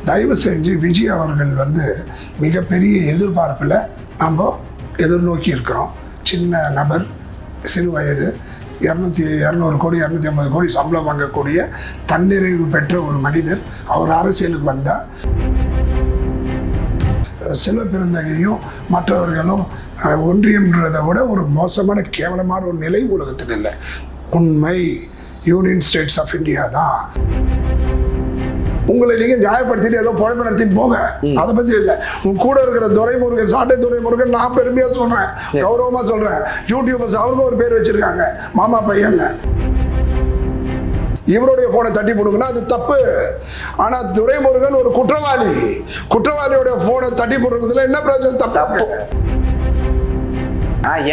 தயவு செஞ்சு விஜய் அவர்கள் மிகப்பெரிய எதிர்பார்ப்பில் நம்ம எதிர்நோக்கி இருக்கிறோம். சின்ன நபர், சிறு வயது, 200 கோடி 250 கோடி சம்பளம் வாங்கக்கூடிய தன்னிறைவு பெற்ற ஒரு மனிதர். அவர் அரசியலுக்கு வந்தால் செல்வ பெருந்தகையும் மற்றவர்களும் ஒன்றியம்ன்றதை விட ஒரு மோசமான கேவலமான ஒரு நிலை உலகத்தில் இல்லை. உண்மை யூனியன் ஸ்டேட்ஸ் ஆஃப் இந்தியா தான். உங்களை நீங்க நியாயப்படுத்திட்டு ஏதோ பழமை நடத்திட்டு போங்க, அதை பத்தி இல்லை. உங்க கூட இருக்கிற துரைமுருகன், சாட்டை துரைமுருகன், நான் பெருமையா சொல்றேன், கௌரவமா சொல்றேன். யூடியூபர்ஸ் அவருக்கும் ஒரு பேர் வச்சிருக்காங்க, மாமா பையன். இவருடைய போனை தட்டி போடுங்கன்னா அது தப்பு. ஆனா துரைமுருகன் ஒரு குற்றவாளி, குற்றவாளியோட போனை தட்டி போடுறதுல என்ன பிரயோஜனம்? தப்பு.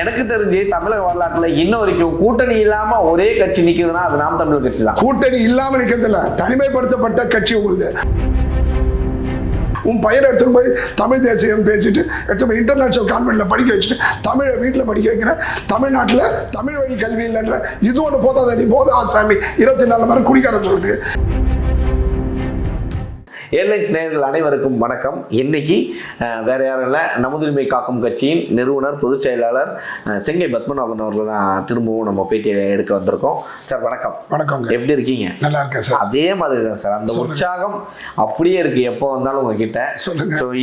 எனக்கு தெரிஞ்சு தமிழக வரலாற்றுல இன்ன வரைக்கும் கூட்டணி இல்லாம ஒரே கட்சி நிக்குதுன்னா அது நாம் தமிழர் கட்சி தான். கூட்டணி இல்லாம நிக்கிறது இல்ல, தனிமைப்படுத்தப்பட்ட கட்சி உங்களுது. உன் பையனை எடுத்துட்டு போய் தமிழ் தேசியம் பேசிட்டு எடுத்து போய் இன்டர்நேஷனல் கான்வென்ட்ல படிக்க வச்சுட்டு தமிழை வீட்டில் படிக்க வைக்கிற, தமிழ்நாட்டில் தமிழ் வழி கல்வி இல்லைன்ற இது ஒன்று போதாத நீ போதும் ஆசாமி 24 மணி குடிக்கார சொல்றது. ஏர்லைன்ஸ் நேயர்கள் அனைவருக்கும் வணக்கம். இன்னைக்கு வேற யாரும் இல்லை, நமதுரிமை காக்கும் கட்சியின் நிறுவனர் பொதுச் செயலாளர் செங்கை பத்மநாபன் அவர்கள் தான் திரும்பவும் நம்ம பேட்டியை எடுக்க வந்திருக்கோம். சார் வணக்கம். வணக்கம். எப்படி இருக்கீங்க? நல்லா இருக்கேன் சார். அதே மாதிரி தான் சார், அந்த உற்சாகம் அப்படியே இருக்கு எப்போ வந்தாலும் உங்ககிட்ட. ஸோ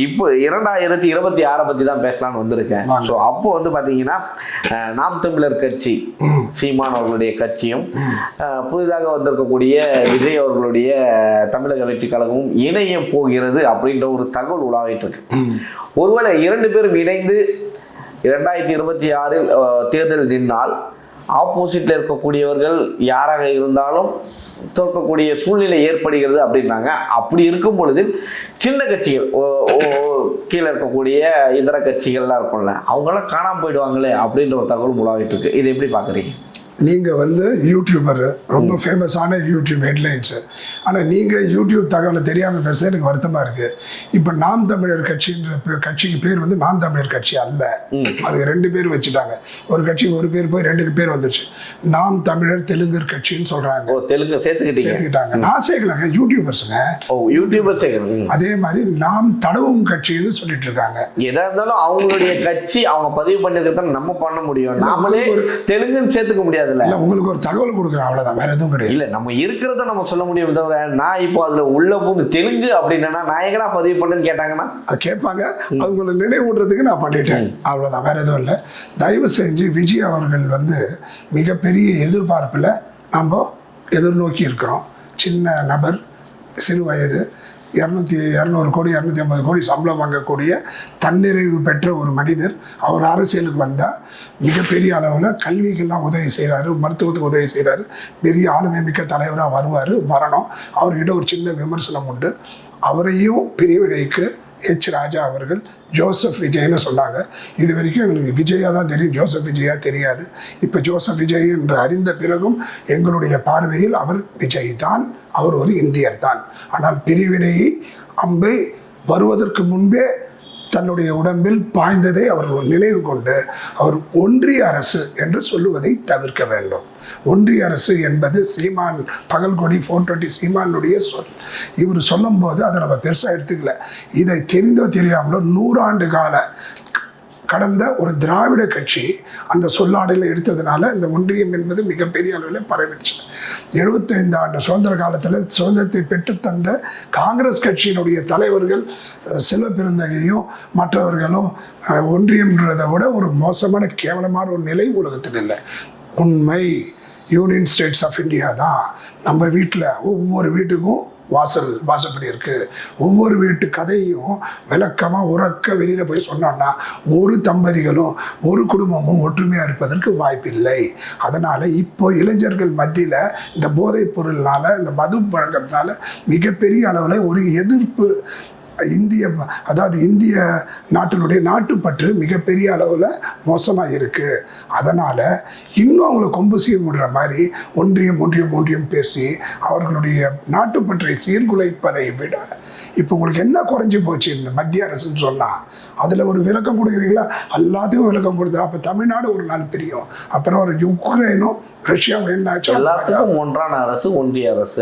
இப்போ 2026 பத்தி தான் பேசலாம்னு வந்திருக்கேன். ஸோ அப்போ பார்த்தீங்கன்னா நாம் தமிழர் கட்சி, சீமான் அவர்களுடைய கட்சியும் புதிதாக வந்திருக்கக்கூடிய விஜய் அவர்களுடைய தமிழக வெற்றி கழகமும் இணைய போகிறது அப்படின்ற ஒரு தகவல் உலாவிட்டு இருக்கு. ஒருவேளை 2 பேரும் இணைந்து 2026 தேர்தல் நின்னால் ஆப்போசிட்ல இருக்கக்கூடியவர்கள் யாராக இருந்தாலும் தோற்கக்கூடிய சூழ்நிலை ஏற்படுகிறது அப்படின்னாங்க. அப்படி இருக்கும் பொழுது சின்ன கட்சிகள், கீழே இருக்கக்கூடிய இதர கட்சிகள்லாம் இருக்கும்ல, அவங்களாம் காணாமல் போயிடுவாங்களே அப்படின்ற ஒரு தகவல் உலாவிட்டு இருக்கு. இதை எப்படி பாக்குறீங்க? நீங்கள் யூடியூபர், ரொம்ப ஃபேமஸான யூடியூப் ஹெட்லைன்ஸு. ஆனால் நீங்கள் யூடியூப் தகவலை தெரியாமல் பேசுறது எனக்கு வருத்தமாக இருக்குது. இப்போ நாம் தமிழர் கட்சின்ற கட்சிக்கு பேர் நாம் தமிழர் கட்சி அல்ல, அது 2 பேர் வச்சுட்டாங்க. ஒரு கட்சிக்கு ஒரு பேர் போய் 2 பேர் வந்துச்சு. நாம் தமிழர் தெலுங்கர் கட்சின்னு சொல்கிறாங்க. தெலுங்கு சேர்த்துக்கிட்டாங்க. நான் சேர்க்கலாங்க, யூடியூபர்ஸுங்க. யூடியூபர். அதே மாதிரி நாம் தடவும் கட்சின்னு சொல்லிட்டு இருக்காங்க. எதா இருந்தாலும் அவங்களுடைய கட்சி அவங்க பதிவு பண்ணிருக்கிறத நம்ம பண்ண முடியும், நாமளே தெலுங்குன்னு சேர்த்துக்க முடியாது. உங்களுக்கு ஒரு தகவல் கொடுக்குறேன், அவ்வளவுதான், வேற எதுவும் கிடையாது. இல்ல, நம்ம இருக்கிறத நம்ம சொல்ல முடியும் தவிர நான் இப்போ அதுல உள்ள பூந்து தெலுங்கு அப்படின்னா நான் எங்கடா பதிவு பண்ணேன்னு கேட்டாங்கன்னா அது கேட்பாங்க. அவங்களை நினைவூட்டுறதுக்கு நான் பண்ணிட்டேன், அவ்வளவுதான், வேற எதுவும் இல்லை. தயவு செஞ்சு விஜய் அவர்கள் மிகப்பெரிய எதிர்பார்ப்புல நம்ம எதிர்நோக்கி இருக்கிறோம். சின்ன நபர், சிறு வயது, 200 கோடி 250 கோடி சம்பளம் வாங்கக்கூடிய தன்னிறைவு பெற்ற ஒரு மனிதர். அவர் அரசியலுக்கு வந்தால் மிகப்பெரிய அளவில் கல்விக்கெல்லாம் உதவி செய்கிறாரு, மருத்துவத்துக்கு உதவி செய்கிறாரு, பெரிய ஆளுமை மிக்க தலைவராக வரணும். அவர்கிட்ட ஒரு சின்ன விமர்சனம் உண்டு. அவரையும் பிரிவினைக்கு ராஜா அவர்கள் ஜோசப் விஜய்னு சொன்னாங்க. இது வரைக்கும் எங்களுக்கு விஜயா தான் தெரியும், ஜோசப் விஜயா தெரியாது. இப்போ ஜோசப் விஜய் என்று அறிந்த பிறகும் எங்களுடைய பார்வையில் அவர் விஜய் தான், அவர் ஒரு இந்தியர் தான். ஆனால் பிரிவினை அம்பை வருவதற்கு முன்பே தன்னுடைய உடம்பில் பாய்ந்ததை அவர் நினைவு கொண்டு அவர் ஒன்றிய அரசு என்று சொல்லுவதை தவிர்க்க வேண்டும். ஒன்றிய அரசு என்பது சீமான், பகல்கொடி 420 சீமானுடைய சொல். இவர் சொல்லும் போது அதை நம்ம பெருசாக எடுத்துக்கல. இதை தெரிந்தோ தெரியாமலோ 100 ஆண்டு கால கடந்த ஒரு திராவிட கட்சி அந்த சொல்லாடையில் எடுத்ததுனால இந்த ஒன்றியம் என்பது மிகப்பெரிய அளவில் பரவிடுச்சு. 75 ஆண்டு சுதந்திர காலத்தில் சுதந்திரத்தை பெற்றுத்தந்த காங்கிரஸ் கட்சியினுடைய தலைவர்கள் செல்வ பெருந்தகையும் மற்றவர்களும் ஒன்றியம்ன்றதை விட ஒரு மோசமான கேவலமான ஒரு நிலை உலகத்தில் இல்லை. உண்மை யூனியன் ஸ்டேட்ஸ் ஆஃப் இந்தியா தான். நம்ம வீட்டில் ஒவ்வொரு வீட்டுக்கும் வாசப்படி இருக்குது. ஒவ்வொரு வீட்டு கதையும் விளக்கமாக உறக்க வெளியில் போய் சொன்னோன்னா ஒரு தம்பதிகளும் ஒரு குடும்பமும் ஒற்றுமையாக இருப்பதற்கு வாய்ப்பில்லை. அதனால் இப்போ இளைஞர்கள் மத்தியில் இந்த போதைப் பொருள்னால, இந்த மது பழக்கத்தினால மிகப்பெரிய அளவில் ஒரு எதிர்ப்பு இந்திய நாட்டினுடைய நாட்டுப்பற்று மிகப்பெரிய அளவில் மோசமாக இருக்குது. அதனால் இன்னும் அவங்கள கொம்பு சீர் விடுற மாதிரி ஒன்றியம் பேசி அவர்களுடைய நாட்டுப்பற்றை சீர்குலைப்பதை விட இப்போ உங்களுக்கு என்ன குறைஞ்சி போச்சு இந்த மத்திய அரசுன்னு சொன்னால் அதில் ஒரு விளக்கம் கொடுக்குறீங்களா? எல்லாத்துக்கும் விளக்கம் கொடுத்தா அப்போ தமிழ்நாடு ஒரு நாள் பிரியும், அப்புறம் ஒரு யுக்ரைனும் ரஷ்யா என்னாச்சோ எல்லாத்துக்கும் ஒன்றான அரசு, ஒன்றிய அரசு.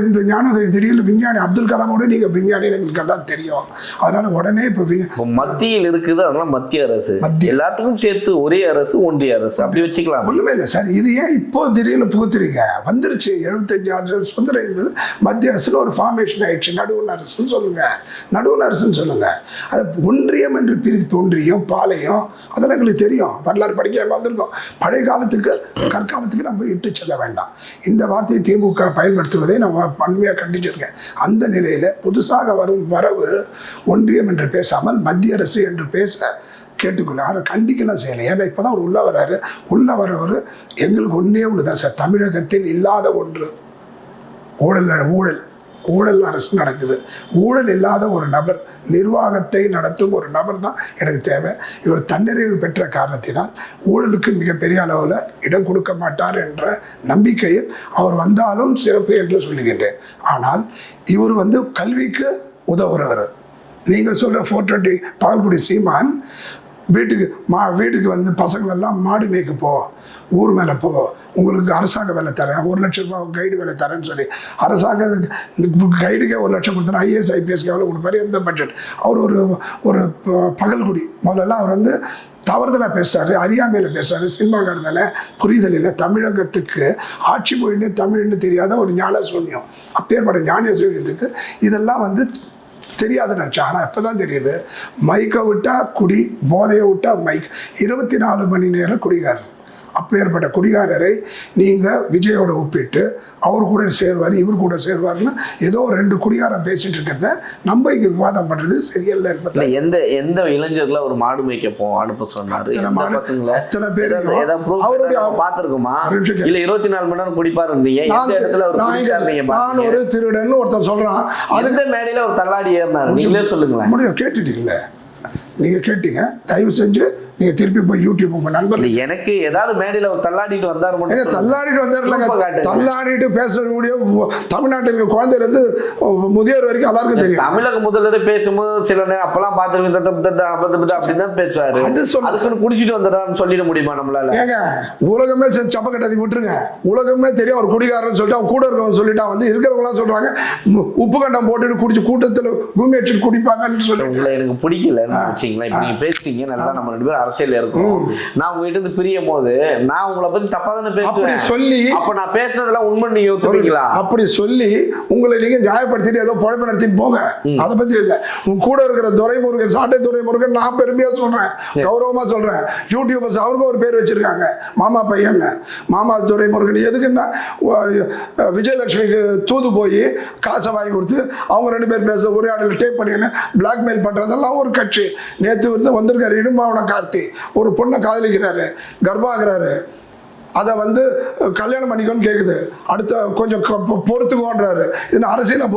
இந்த ஞானோதயம் திடீர்னு விஞ்ஞானி அப்துல் கலாமோட நீங்க விஞ்ஞானி எங்களுக்கு எல்லாம் தெரியும். அதனால உடனே இப்போ மத்தியில் இருக்குது, அதனால மத்திய அரசு, எல்லாத்துக்கும் சேர்த்து ஒரே அரசு, ஒன்றிய அரசு அப்படி வச்சுக்கலாம். ஒண்ணுமே இல்லை சார். இது ஏன் இப்போ திடீர்னு புகுத்துறீங்க? வந்துருச்சு 75 ஆண்டு சுதந்திரம் இருந்தது, மத்திய அரசுல ஒரு ஃபார்மேஷன் ஆயிடுச்சு, நடுவண் அரசுன்னு சொல்லுங்க, நடுவண் அரசுன்னு சொல்லுங்க. அது ஒன்றியம் என்று பிரித்து ஒன்றியம் பாளையம் அதெல்லாம் எங்களுக்கு தெரியும், வரலாறு படிக்க வந்திருக்கோம். பழைய காலத்துக்கு கற்காலத்துக்கு நம்ம இட்டு செல்ல வேண்டாம். இந்த வார்த்தையை திமுக பயன்படுத்துவதை நான் வன்மையாக கண்டிச்சிருக்கேன். அந்த நிலையில் புதுசாக வரும் வரவு ஒன்றியம் என்று பேசாமல் மத்திய அரசு என்று பேச கேட்டுக்கொள்ள, அதை கண்டிக்கலாம் செய்யலை. ஏன்னா இப்போ தான் அவர் உள்ளே வர்றாரு. உள்ளே வரவர் எங்களுக்கு ஒன்றே ஒன்று தான் சார், தமிழகத்தில் இல்லாத ஒன்று ஊழல் அரசு நடக்குது. ஊழல் இல்லாத ஒரு நபர், நிர்வாகத்தை நடத்தும் ஒரு நபர் தான் எனக்கு தேவை. இவர் தன்னிறைவு பெற்ற காரணத்தினால் ஊழலுக்கு மிகப்பெரிய அளவில் இடம் கொடுக்க மாட்டார் என்ற நம்பிக்கையில் அவர் வந்தாலும் சிறப்பு என்று சொல்லுகின்றேன். ஆனால் இவர் கல்விக்கு உதவுறவர். நீங்கள் சொல்கிற 420 பால்குடி சீமான் வீட்டுக்கு பசங்களெல்லாம் மாடு மேய்க்க போ, ஊர் மேலே போ, உங்களுக்கு அரசாங்க வேலை தரேன், 1 லட்சம் ரூபாய் கைடு வேலை தரேன்னு சொல்லி அரசாங்க கைடுக்கே 1 லட்சம் கொடுத்தா IAS IPSக்கு எவ்வளோ கொடுப்பாரு, எந்த பட்ஜெட்? அவர் ஒரு பகல்குடி. முதல்லலாம் அவர் தவறுதலாக பேசுறாரு, அறியாமையில் பேசுறாரு, சினிமாக்காரர் தானே, புரிதல் இல்லை. தமிழகத்துக்கு ஆட்சி மொழின்னு தமிழ்னு தெரியாத ஒரு ஞான சூன்யம். அப்பேற்பட்ட ஞான சூன்யத்துக்கு இதெல்லாம் தெரியாத நினச்சா. ஆனால் இப்போ தான் தெரியுது, மைக்கை விட்டால் குடி, போதையை விட்டால் மைக், 24 மணி நேரம் குடிகாரர். அப்பேற்பட்ட குடிகாரரை நீங்கள் விஜயோட ஒப்பிட்டு அவர் கூட சேருவார், இவர் கூட சேருவார்னு ஏதோ 2 குடிகாரம் பேசிட்டு இருக்கிறத நம்ம இங்கே விவாதம் பண்ணுறது சரியில்லை என்பது. எந்த இளைஞர்களை ஒரு மாடு மேய்க்க அனுப்ப சொன்னார்? அத்தனை பேர் அவருடைய பார்த்துருக்குமா? இல்லை 24 மணி நேரம் குடிப்பார். நான் ஒரு திருடன்னு ஒருத்தர் சொல்கிறான், அதுக்கு மேடையில் ஒரு தள்ளாடி ஏறினார். நீங்களே சொல்லுங்களேன். முடியும், கேட்டுட்டீங்களே, நீங்கள் கேட்டீங்க. தயவு செஞ்சு நீங்கள் திருப்பி போய் யூடியூப் உங்கள் நண்பர் எனக்கு ஏதாவது மேடையில் ஒரு தள்ளாடிட்டு வந்தார் மட்டும் தள்ளாடிட்டு வந்தார். தள்ளாடிட்டு பேசுகிற வீடியோ தமிழ்நாட்டில் இருக்க குழந்தையிலேருந்து முதியோர் வரைக்கும் எல்லாருக்கும் தெரியும். தமிழக முதல்வர் பேசும்போது சில நேரம் அப்பெல்லாம் பார்த்துருவீங்க அப்படின்னு தான் பேசுவாரு. அது சொல்லி குடிச்சிட்டு வந்துடான்னு சொல்லிட முடியுமா நம்மளால? ஏங்க உலகமே சப்ப கட்டாதி விட்டுருங்க. உலகமே தெரியும் அவர் குடிகாரன்னு சொல்லிட்டு அவன் கூட இருக்கவன் சொல்லிட்டா இருக்கிறவங்களாம் சொல்றாங்க உப்பு கண்டம் போட்டுட்டு குடிச்சு கூட்டத்தில் பூமி அடிச்சுட்டு குடிப்பாங்கன்னு சொல்லி. எனக்கு பிடிக்கல வச்சுங்களேன். இப்போ நீங்க பேசுறீங்க நல்லா, நம்ம 2 பேரும் அரசியல் இருக்கும். நான் உங்ககிட்ட இருந்து பிரியும் போது நான் உங்களை பத்தி தப்பா தானே பேசுவேன். சொல்லி அப்ப நான் பேசுனதெல்லாம் உண்மை நீங்க ஒத்துக்கிறீங்களா? அப்படி சொல்லி உங்களை நீங்க நியாயப்படுத்திட்டு ஏதோ பழப்பு நடத்திட்டு போங்க. அதை பத்தி இல்லை. உங்க கூட இருக்கிற துரைமுருகன், சாட்டை துரைமுருகன் நான் பெருமையா சொல்றேன், கௌரவமா சொல்றேன். யூடியூபர்ஸ் அவருக்கும் ஒரு பேர் வச்சிருக்காங்க, மாமா பையன். மாமா துரைமுருகன் எதுக்குன்னா விஜயலட்சுமிக்கு தூது போய் காசை வாங்கி கொடுத்து அவங்க 2 பேர் பேச ஒரே ஆடியில் டேப் பண்ணி பிளாக்மெயில் பண்றதெல்லாம் ஒரு கட்சி. நேற்று வந்திருக்காரு இடும்பாவன கார்த்தி, ஒரு பொண்ணை காதலிக்கிறாரு, கர்ப்பாகிறாரு, அதை கல்யாணம் பண்ணிக்கோன்னு கேட்குது. அடுத்த கொஞ்சம் பொறுத்துக்கோன்றாரு. இது அரசியலை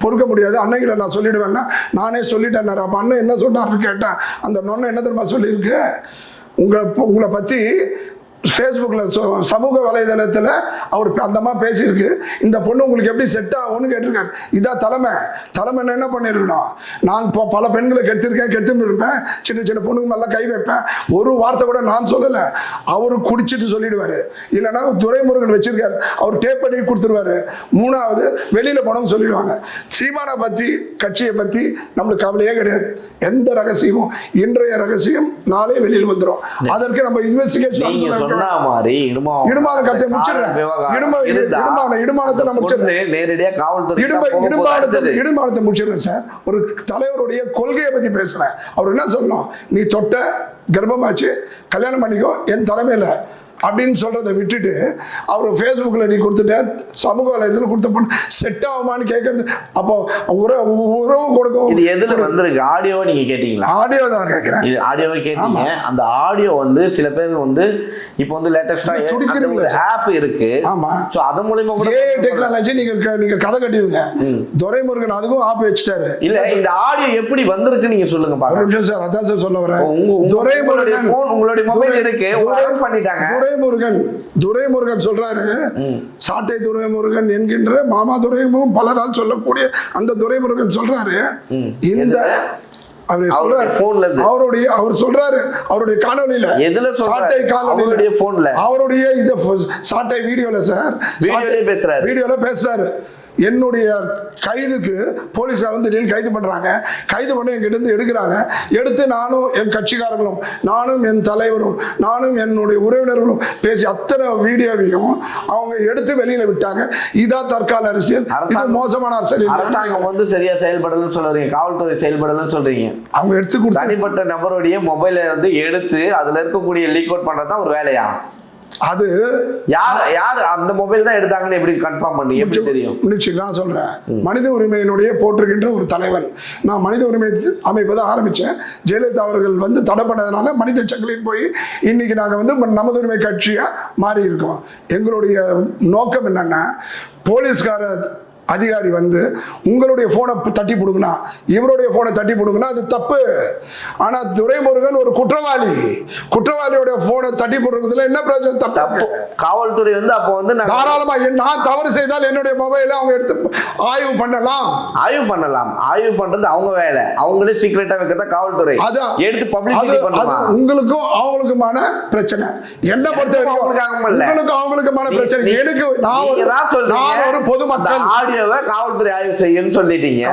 பொறுக்க முடியாது. அன்னைக்கிட்ட நான் சொல்லிடுவேன்னா நானே சொல்லிட்டேன். அப்போ அண்ணன் என்ன சொன்னார்னு கேட்டேன். அந்த நொண்ணை என்ன தெரியுமா சொல்லியிருக்கு, உங்களை பற்றி ஃபேஸ்புக்கில் சமூக வலைதளத்தில் அவர் அந்த மாதிரி பேசியிருக்கு. இந்த பொண்ணு உங்களுக்கு எப்படி செட் ஆகும்னு கேட்டிருக்காரு. இதான் தலைமை என்ன பண்ணியிருக்கணும், நான் இப்போ பல பெண்களை கெடுத்துன்னு இருப்பேன், சின்ன பொண்ணுங்க மேலாம் கை வைப்பேன், ஒரு வார்த்தை கூட நான் சொல்லலை. அவரு குடிச்சிட்டு சொல்லிடுவார். இல்லைன்னா துரைமுருகன் வச்சிருக்காரு, அவர் டேப் பண்ணி கொடுத்துருவாரு. 3வது வெளியில் போனவங்க சொல்லிடுவாங்க. சீமானை பற்றி கட்சியை பற்றி நம்மளுக்கு கவலையே கிடையாது. எந்த ரகசியமும் இன்றைய ரகசியம் நாளே வெளியில் வந்துடும். அதற்கு நம்ம இன்வெஸ்டிகேஷன் ஒரு தலைவருடைய கொள்கையை பத்தி பேசுறேன். அவர் என்ன சொல்லணும், நீ தொட்ட கர்ப்பமாச்சு கல்யாணம் பண்ணிக்கோ என் தலைமையில அப்படின்னு சொல்றதை விட்டுட்டு அவர் ஃபேஸ்புக்கில் நீ கொடுத்துட்ட, சமூக வலைதளத்தில் கொடுத்த பொண்ணு செட் ஆகுமான்னு கேட்கறது. அப்போ உறவு கொடுக்கும். இது எதுல வந்திருக்கு? ஆடியோ நீங்க கேட்டீங்களா? ஆடியோ தான் கேட்கிறேன். ஆடியோவை கேட்டீங்க. அந்த ஆடியோ சில பேர் இப்போ லேட்டஸ்டா ஆப் இருக்கு. ஆமா, சோ அது மூலமா கூட டெக்னாலஜி நீங்க கதை கட்டிடுங்க. துரைமுருகன் அதுக்கும் ஆப் வச்சிட்டாரு. இல்ல இந்த ஆடியோ எப்படி வந்திருக்கு நீங்க சொல்லுங்க பாருங்க. ஒரு நிமிஷம் சார், அதான் சார் சொல்ல வரேன். துரைமுருகன் உங்களுடைய மொபைல் இருக்கு, பண்ணிட்டாங்க. துரைமுருகன் சொல்றாரு, சாட்டை துரைமுருகன் என்கின்ற மாமா துரைமுருகன் பலரால் சொல்லக்கூடிய அந்த துரைமுருகன் சொல்றாரு, இந்த அவர் சொல்றாரு அவருடைய காணொலியில, சாட்டை காணொலியில, அவருடைய இது சாட்டை வீடியோல சார் வீடியோல பேசுறாரு. என்னுடைய கைதுக்கு போலீஸார் வந்து கைது பண்றாங்க, கைது பண்ணி எங்கிட்ட இருந்து எடுக்கிறாங்க, எடுத்து நானும் என் கட்சிக்காரர்களும் நானும் என் தலைவரும் நானும் என்னுடைய உறவினர்களும் பேசி அத்தனை வீடியோவையும் அவங்க எடுத்து வெளியில விட்டாங்க. இதான் தற்கால அரசியல், இது மோசமான அரசியல். அரசாங்கம் வந்து சரியா செயல்படலன்னு சொல்றீங்க, காவல்துறை செயல்படலன்னு சொல்றீங்க. அவங்க எடுத்து தனிப்பட்ட நபருடைய மொபைலை வந்து எடுத்து அதுல இருக்கக்கூடிய லீக் அவுட் பண்றதுதான் ஒரு வேலையா? அது யார் அந்த மொபைல் தான் எடுத்தாங்கன்னு எப்படி கன்ஃபார்ம் பண்ணி எப்படி தெரியும்? நான் சொல்றேன், மனித உரிமையினுடைய போற்றுகின்ற ஒரு தலைவன். நான் மனித உரிமை அமைப்பதை ஆரம்பிச்சேன். ஜெயலலிதா அவர்கள் வந்து தடை பண்ணதுனால மனித சங்கிலின்னு போய் இன்னைக்கு நாங்க வந்து நமது உரிமை கட்சியா மாறி இருக்கோம். எங்களுடைய நோக்கம் என்னன்னா, போலீஸ்கார அதிகாரி வந்து உங்களுடைய போனை தட்டி போடுங்கனா, இவருடைய போனை தட்டி போடுங்கனா அது தப்பு. ஆனா துரைமுருகன் ஒரு குற்றவாளியோட போனை தட்டி போடுறதுல என்ன பிரயோஜனம்? தப்பு. காவல்துறை வந்து அப்போ வந்து தாராளமா நான் தவறு செய்தால் என்னுடைய மொபைலை அவங்க எடுத்து ஆய்வு பண்ணலாம். ஆய்வு பண்றது அவங்க வேலை. அவங்களே சீக்ரெட்டா வைக்கிறதா காவல்துறை எடுத்து பப்ளிசிட்டி பண்ணலாம். உங்களுக்கும் அவங்களுக்குமான பிரச்சனை. என்ன பொறுத்த வரைக்கும் உங்களுக்கும் அவங்களுக்குமான பிரச்சனை. எனக்கு நான் ஒரு பொதுமக்கள் காவல்துறை ஆய்வு செய்யணும்னு சொல்லிட்டீங்க.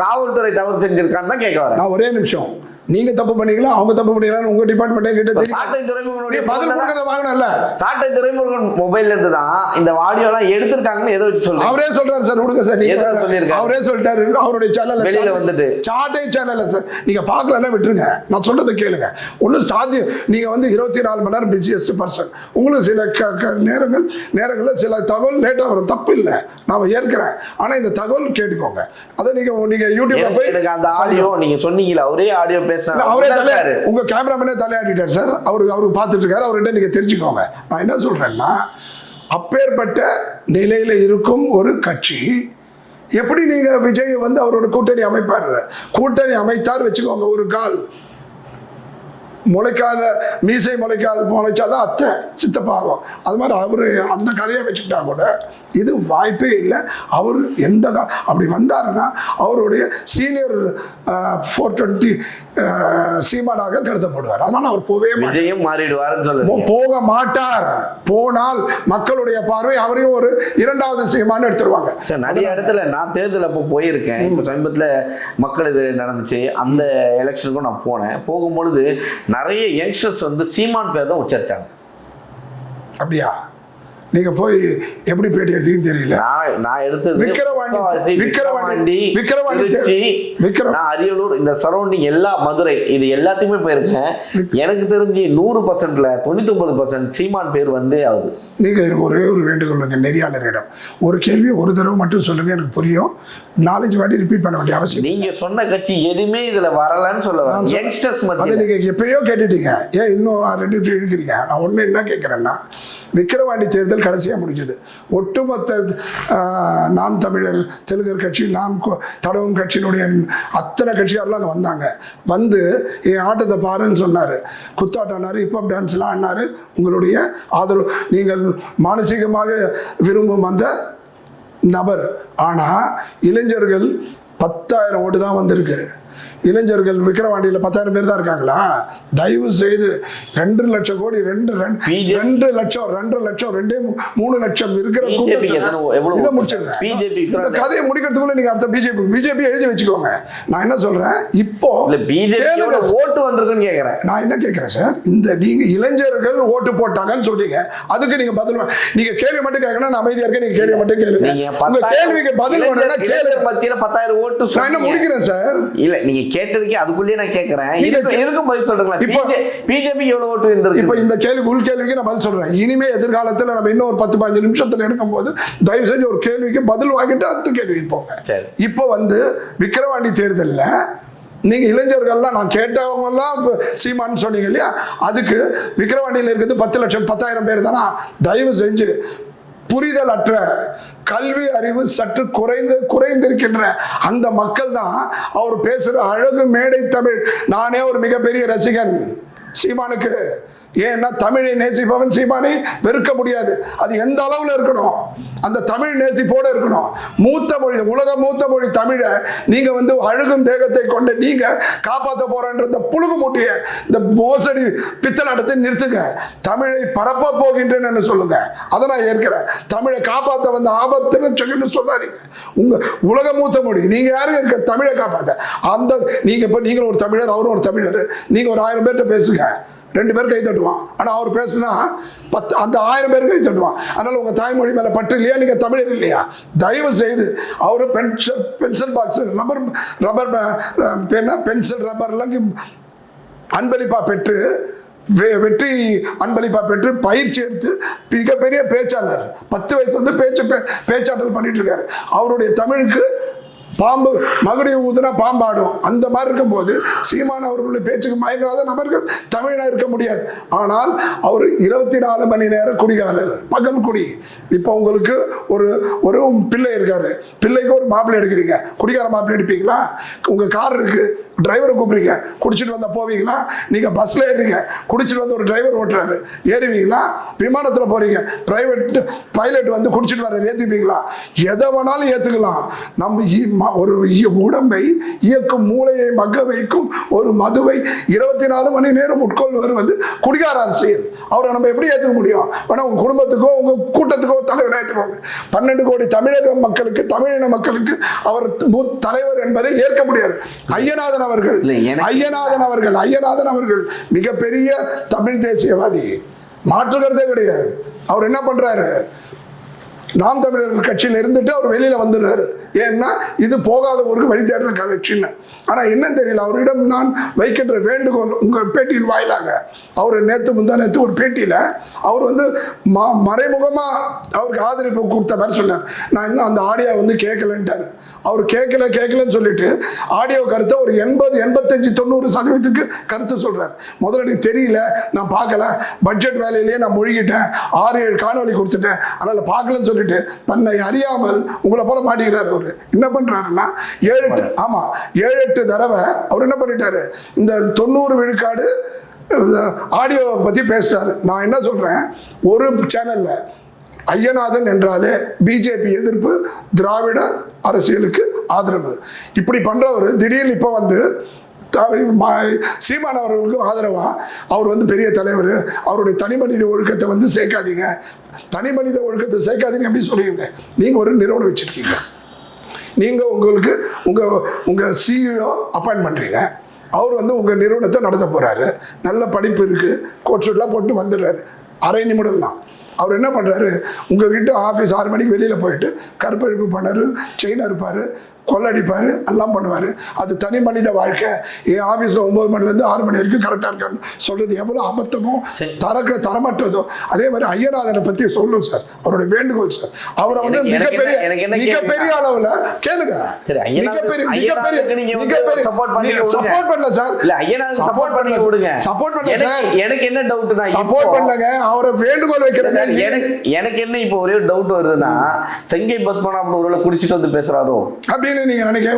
காவல்துறை தவறு செஞ்சிருக்கான்னு தான் கேட்க வரேன். நான் ஒரே நிமிஷம், நீங்க தப்பு பண்ணீங்களா அவங்க தப்பு பண்ணீங்களா உங்க டிபார்ட்மெண்ட்டே கிட்ட சாட்டை துரைமுருகனுடைய பதில் கொடுக்கறத வாங்கணும்ல. சாட்டை துரைமுருகன் மொபைல்ல இருந்து தான் இந்த ஆடியோ எல்லாம் எடுத்துட்டாங்கன்னு ஏதோ வச்சு சொல்றாரு. அவரே சொல்றாரு சார், விடுங்க சார், நீங்க சொல்லிருக்காரு. அவரே சொல்லிட்டாரு அவருடைய சேனல்ல வெளியில வந்துட்டு சாட்டை சேனல்ல சார் நீங்க பார்க்கலன்னா விட்டுருங்க. நான் சொல்றதை கேளுங்க. ஒன்னும் சாத்தியம். நீங்க வந்து 24 மணி நேரம் பிஸியஸ்ட் பர்சன். உங்களுக்கு சில நேரங்கள்ல சில தகவல் லேட்டா வரும், தப்பு இல்லை, நான் ஏற்கிறேன். ஆனா இந்த தகவல் கேட்டுக்கோங்க. அதை நீங்க யூடியூப்ல போய் அந்த ஆடியோ நீங்க சொன்னீங்களா, ஒரே ஆடியோ அவரே உங்க கேமராமேனே தலையாடிட்டார் சார். அவருக்கு பார்த்துட்டு இருக்காரு. அவர்கிட்ட நீங்க தெரிஞ்சுக்கோங்க. நான் என்ன சொல்றேன்னா, அப்பேற்பட்ட நிலையில இருக்கும் ஒரு கட்சி எப்படி நீங்க விஜய் வந்து அவரோட கூட்டணி அமைத்தார் வச்சுக்கோங்க. ஒரு கால் முளைக்காத மீசை முளைச்சாதான் அத்தை சித்தப்பாகும். அது மாதிரி அவரு அந்த கதையை வச்சுக்கிட்டா கூட இது வாய்ப்பே இல்லை. அவர் எந்த அப்படி வந்தாருன்னா அவருடைய சீனியர் 420 சீமானாக கருதப்படுவார். அதனால அவர் போக மாட்டார். போனால் மக்களுடைய பார்வை அவரையும் ஒரு 2வது சீமான்னு எடுத்துருவாங்க. நிறைய இடத்துல நான் தேர்தல் அப்போ போயிருக்கேன். இப்போ சமீபத்தில் மக்கள் இது நடந்துச்சு, அந்த எலெக்ஷனுக்கும் நான் போனேன். போகும்பொழுது நிறைய யங்ஸ்டர்ஸ் வந்து சீமான் பேர் தான் உச்சரிச்சாங்க. அப்படியா? நீங்க போய் எப்படி பேட்டி எடுத்தீங்கன்னு தெரியல. நான் எடுத்தது விக்கிரவாண்டி, அரியலூர், இந்த சரௌண்டிங் எல்லா மதுரை, இது எல்லாத்தையுமே போயிருக்கேன். எனக்கு தெரிஞ்சு 100%ல 99% சீமான் பேர் வந்தே ஆகுது. நீங்க ஒரே ஒரு வேண்டுகோள் நெறியாளரிடம், ஒரு கேள்வி ஒரு தடவை மட்டும் சொல்லுங்க, எனக்கு புரியும். 4-5 வாட்டி ரிப்பீட் பண்ண வேண்டிய அவசியம். நீங்க சொன்ன கட்சி எதுவுமே இதுல வரலன்னு சொல்லுவாங்க. யங்ஸ்டர்ஸ் அதை நீங்க எப்பயோ கேட்டுட்டீங்க, ஏன் இன்னும் 2 இருக்கிறீங்க? நான் ஒண்ணு என்ன கேட்கிறேன்னா, விக்கிரவாண்டி தேர்தல் கடைசியாக முடிஞ்சது. ஒட்டுமொத்த நாம் தமிழர், தெலுங்கர் கட்சி, நாம் தடவும் கட்சியினுடைய அத்தனை கட்சியாரெல்லாம் அங்கே வந்தாங்க. வந்து என் ஆட்டத்தை பாருன்னு சொன்னார், குத்தாட்டானார், ஹிப்ஹாப் டான்ஸ்லாம் ஆடினார். உங்களுடைய ஆதரவு, நீங்கள் மானசீகமாக விரும்பும் அந்த நபர். ஆனால் இளைஞர்கள் 10,000 ஓட்டு தான் வந்திருக்கு. இளைஞர்கள் விக்கிரவாண்டியில் 10,000 பேர் தான் இருக்காங்களா? தயவு செய்து 2 லட்சம் கோடி 2 லட்சம் 3 லட்சம் இருக்கிற இதை முடிச்சிருங்க. இந்த கதையை முடிக்கிறதுக்குள்ள நீங்க அடுத்த பிஜேபி எழுதி வச்சுக்கோங்க. நான் என்ன சொல்றேன், இப்போ ஓட்டு வந்திருக்குன்னு கேட்கிறேன். நான் என்ன கேட்கிறேன் சார், இந்த நீங்க இளைஞர்கள் ஓட்டு போட்டாங்கன்னு சொல்றீங்க, அதுக்கு நீங்க பதில், நீங்க கேள்வி மட்டும் கேட்கணும், நான் அமைதியா இருக்கேன், நீங்க கேள்வி மட்டும் கேளுங்க. உங்க கேள்விக்கு பதில் வேணும்னா கேளுங்க. மத்தியில 10,000 ஓட்டு நான் என்ன முடிக்கிறேன் சார். இல்ல நீங்க கேட்டதுக்கே அதுக்குள்ளேயே நான் கேட்கிறேன், இதுக்கும் பதில் சொல்றீங்களா? இப்போ பிஜேபி எவ்வளவு ஓட்டு வந்திருக்கு? இப்போ இந்த உள் கேள்விக்கு நான் பதில் சொல்றேன். இனிமே எதிர்காலத்தில் நம்ம இன்னும் ஒரு 10-15 நிமிஷத்துல எடுக்கும் போது தயவு செஞ்சு ஒரு கேள்விக்கு பதில் வாங்கிட்டு அடுத்த கேள்விக்கு போங்க. இப்போ வந்து விக்கிரவாண்டி தேர்தலில் நீங்க இளைஞர்கள்லாம் நான் கேட்டவங்க எல்லாம் சீமான்னு சொன்னீங்க இல்லையா, அதுக்கு விக்கிரவாண்டியில் இருக்கிறது 10 லட்சம் 10,000 பேர் தானா? தயவு செஞ்சு புரிதல் அற்ற, கல்வி அறிவு சற்று குறைந்திருக்கின்ற அந்த மக்கள் தான் அவர் பேசுற அழகு மேடை தமிழ். நானே ஒரு மிகப்பெரிய ரசிகன் சீமானுக்கு. ஏன்னா தமிழை நேசிப்பவன் சீமானை வெறுக்க முடியாது. அது எந்த அளவுல இருக்கணும், அந்த தமிழ் நேசிப்போடு இருக்கணும். மூத்த மொழி, உலக மூத்த மொழி தமிழை நீங்க வந்து அழுகும் தேகத்தை கொண்டு நீங்க காப்பாற்ற போறன்ற புழுகு மூட்டிய இந்த மோசடி பித்தலாட்டத்தை நிறுத்துங்க. தமிழை பரப்ப போகின்றேன்னு சொல்லுங்க, அதை நான் ஏற்கிறேன். தமிழை காப்பாற்ற வந்த ஆபத்துன்னு சொல்லாதீங்க. உங்க உலக மூத்த மொழி, நீங்க யாருங்க தமிழை காப்பாற்ற? அந்த நீங்க இப்ப நீங்களும் ஒரு தமிழர், அவரும் ஒரு தமிழர், நீங்க ஒரு 1000 பேர்கிட்ட பேசுங்க, 2 பேர் கை தட்டுவான். ஆனா அவர் பேசுனா அந்த 1000 பேர் கை தட்டுவான். அதனால உங்க தாய்மொழி மேல பற்று இல்லையா? நீங்க தமிழர் இல்லையா? தயவு செய்து அவரு pencil box, rubber pencil rubber எல்லாம் அன்பளிப்பா பெற்று, வெற்றி அன்பளிப்பா பெற்று பயிற்சி எடுத்து மிகப்பெரிய பேச்சாளர், 10 வயசு வந்து பேச்சாற்றல் பண்ணிட்டு இருக்காரு. அவருடைய தமிழுக்கு பாம்பு மகுடி ஊதுனா பாம்பாடும். அந்த மாதிரி இருக்கும்போது சீமான் அவர்களுடைய பேச்சுக்கு மயங்காத நபர்கள் தமிழா இருக்க முடியாது. ஆனால் அவர் 24 மணி நேரம் குடிகாரர், மகன் குடி. இப்போ உங்களுக்கு ஒரு பிள்ளை இருக்காரு, பிள்ளைக்கு ஒரு மாப்பிள்ளை எடுக்கிறீங்க, குடிகார மாப்பிள்ளை எடுப்பீங்களா? உங்க கார் இருக்கு, டிரைவரை கூப்பிடுறீங்க, குடிச்சிட்டு வந்தா போவீங்களா? நீங்க பஸ்ல ஏறீங்க, குடிச்சிட்டு வந்து ஒரு டிரைவர் ஓட்டுறாரு, ஏறுவீங்களா? விமானத்துல போறீங்க, பிரைவேட் பைலட் வந்து குடிச்சிட்டு வர ஏத்துப்பீங்களா? எதை வேணாலும் ஏத்துக்கலாம். நம்ம ஒரு உடம்பை இயக்கும் மூளையை மக்க வைக்கும் ஒரு மதுவை 24 மணி நேரம் உட்கொள்வர் வந்து குடிகார அரசியல். அவரை நம்ம எப்படி ஏத்துக்க முடியும்? வேணா உங்க குடும்பத்துக்கோ உங்க கூட்டத்துக்கோ தலைவர் ஏற்றுக்கோங்க. 12 கோடி தமிழக மக்களுக்கு, தமிழின மக்களுக்கு அவர் தலைவர் என்பதை ஏற்க முடியாது. ஐயநாதன் அவர்கள் மிகப்பெரிய தமிழ் தேசியவாதி, மாற்று கருத்தே கிடையாது. அவர் என்ன பண்றாரு? நாம் தமிழர் கட்சியில் இருந்துட்டு அவர் வெளியில வந்துடுறாரு. ஏன்னா இது போகாத ஊருக்கு வழி தேடுற கட்சின்னு. ஆனா என்ன தெரியல, அவரிடம் நான் வைக்கின்ற வேண்டுகோள், உங்க பேட்டியின் வாயிலாக, அவர் முந்தா நேத்து ஒரு பேட்டியில அவர் வந்து மறைமுகமா அவருக்கு ஆதரவு கொடுத்த மாதிரி சொன்னார். நான் இன்னும் அந்த ஆடியோ வந்து கேட்கலன்ட்டாரு. அவர் கேட்கலன்னு சொல்லிட்டு ஆடியோ கருத்தை ஒரு 80, 85, 90% கருத்து சொல்றாரு. முதல்ல எனக்கு தெரியல, நான் பார்க்கல, பட்ஜெட் வேலையிலேயே நான் மொழிகிட்டேன், 6-7 காணொலி கொடுத்துட்டேன், அதனால பார்க்கலன்னு சொல்லிட்டு தன்னை அறியாமல் உங்களை போல மாட்டிக்கிறாரு. அவரு என்ன பண்றாருன்னா 7-8 தடவை அவர் என்ன பண்ணிட்டாரு, இந்த 90 விழுக்காடு ஆடியோ பத்தி பேசுறாரு. நான் என்ன சொல்றேன், ஒரு சேனல்ல ஐயநாதன் என்றாலே பிஜேபி எதிர்ப்பு, திராவிட அரசியலுக்கு ஆதரவு, இப்படி பண்றவர் திடீர்னு இப்ப வந்து சீமான் அவர்களுக்கு ஆதரவா அவர் வந்து பெரிய தலைவர், அவருடைய தனிமனித ஒழுக்கத்தை வந்து சேர்க்காதீங்க, தனிமனித ஒழுக்கத்தை சேர்க்காதீங்க எப்படி சொல்லுவீங்க? நீங்க ஒரு நிறுவனம் வச்சிருக்கீங்க, நீங்க உங்களுக்கு உங்க சிஇஓ அப்பாயிண்ட் பண்றீங்க, அவர் வந்து உங்க நிறுவனத்தை நடத்த போறாரு, நல்ல படிப்பு இருக்கு, கோட் ஷூட்லாம் போட்டு வந்துடுறாரு, அரை நிமிடம் தான். அவர் என்ன பண்றாரு, உங்ககிட்ட ஆஃபீஸ் 6 மணிக்கு வெளியில போயிட்டு கற்பழிப்பு பண்ணாரு, செயின் அறுப்பாரு, கொள்ளடிப்பாரு, எல்லாம் பண்ணுவாரு. அது தனி மனித வாழ்க்கை. என் ஆபீஸ்ல 9 மணிலேருந்து 6 மணி வரைக்கும் கரெக்டா இருக்காங்க சொல்றது எவ்வளவு அபத்தமோ தரமற்றதோ. அதே மாதிரி ஐயநாதனை பத்தி சொல்லும் சார், அவருடைய வேண்டுகோள் சார். அவரை வந்து மிகப்பெரிய அளவுல கேளுங்க, சப்போர்ட் பண்ணல சார், சப்போர்ட் பண்ணல சார். எனக்கு என்ன டவுட்னா, சப்போர்ட் பண்ணலங்க, அவரை வேண்டுகோள் வைக்கிறாங்க. எனக்கு என்ன இப்போ ஒரே டவுட் வருதுன்னா, செங்கை பத்மநாபன் ஒருவேளை குடிச்சிட்டு வந்து பேசுறாரோ அப்படின்னு நீங்க நினைக்க.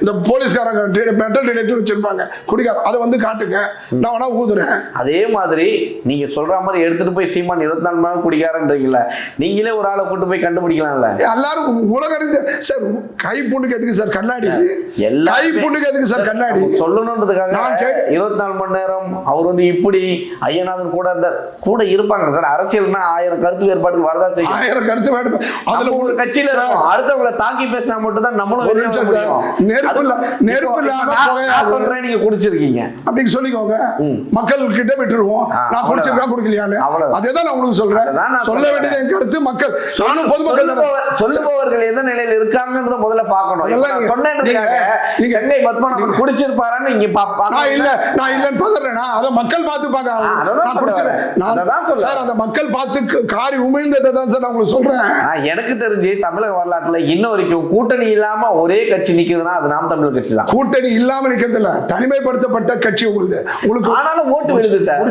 இந்த போலீஸ்காரங்க மெட்டல் டிடெக்டர் வச்சிருப்பாங்க, குடிக்கார, அதை வந்து காட்டுங்க, நான் வேணா ஊதுறேன். அதே மாதிரி நீங்க சொல்ற மாதிரி எடுத்துட்டு போய் சீமான் 24 மணி நேரம் குடிக்காரன்றீங்களா, நீங்களே ஒரு ஆளை கூட்டு போய் கண்டுபிடிக்கலாம்ல. எல்லாரும் உலக அறிந்த சார், கை புண்ணுக்கு எதுக்கு சார் கண்ணாடி? கை புண்ணுக்கு எதுக்கு சார் கண்ணாடி? சொல்லணும்ன்றதுக்காக 24 மணி நேரம் அவர் வந்து இப்படி ஐயநாதன் கூட இருப்பாங்க சார். அரசியல்னா 1000 கருத்து வேறுபாடு வரதா செய்யும். 1000 கருத்து வேறுபாடு அதுல ஒரு கட்சியில இருக்கும். அடுத்தவங்களை தாக்கி பேசினா மட்டும் தான் நம்மளும் நீங்க குடிச்சிருக்கீங்க அப்படின்னு சொல்லிக்கோங்க. மக்கள் கிட்ட விட்டுருவோம், நான் குடிச்சிருக்கா குடிக்கலையான்னு. அதேதான் நான் உங்களுக்கு சொல்றேன். சொல்ல வேண்டியது என் கருத்து. மக்கள் நானும் பொதுமக்கள் சொல்லுபவர்கள் எந்த நிலையில இருக்காங்கன்றத முதல்ல பார்க்கணும். சொன்னேன் சென்னை பத்மநாபன் குடிச்சிருப்பாரான்னு இங்க நான் இல்லன்னு பதறேனா, அதை மக்கள் பார்த்துப்பாங்க. அந்த மக்கள் பார்த்து காரி உமிழ்ந்ததை தான் சார் நான் உங்களுக்கு சொல்றேன். எனக்கு தெரிஞ்சு தமிழக வரலாற்றுல இன்ன வரைக்கும் கூட்டணி இல்லாம ஒரே கட்சி நிக்குதுன்னா அது நாம் தமிழர் கட்சி தான். கூட்டணி இல்லாம நிக்கிறது இல்ல, தனிமைப்படுத்தப்பட்ட கட்சி உங்களுக்கு. ஆனாலும் ஓட்டு விழுது சார்.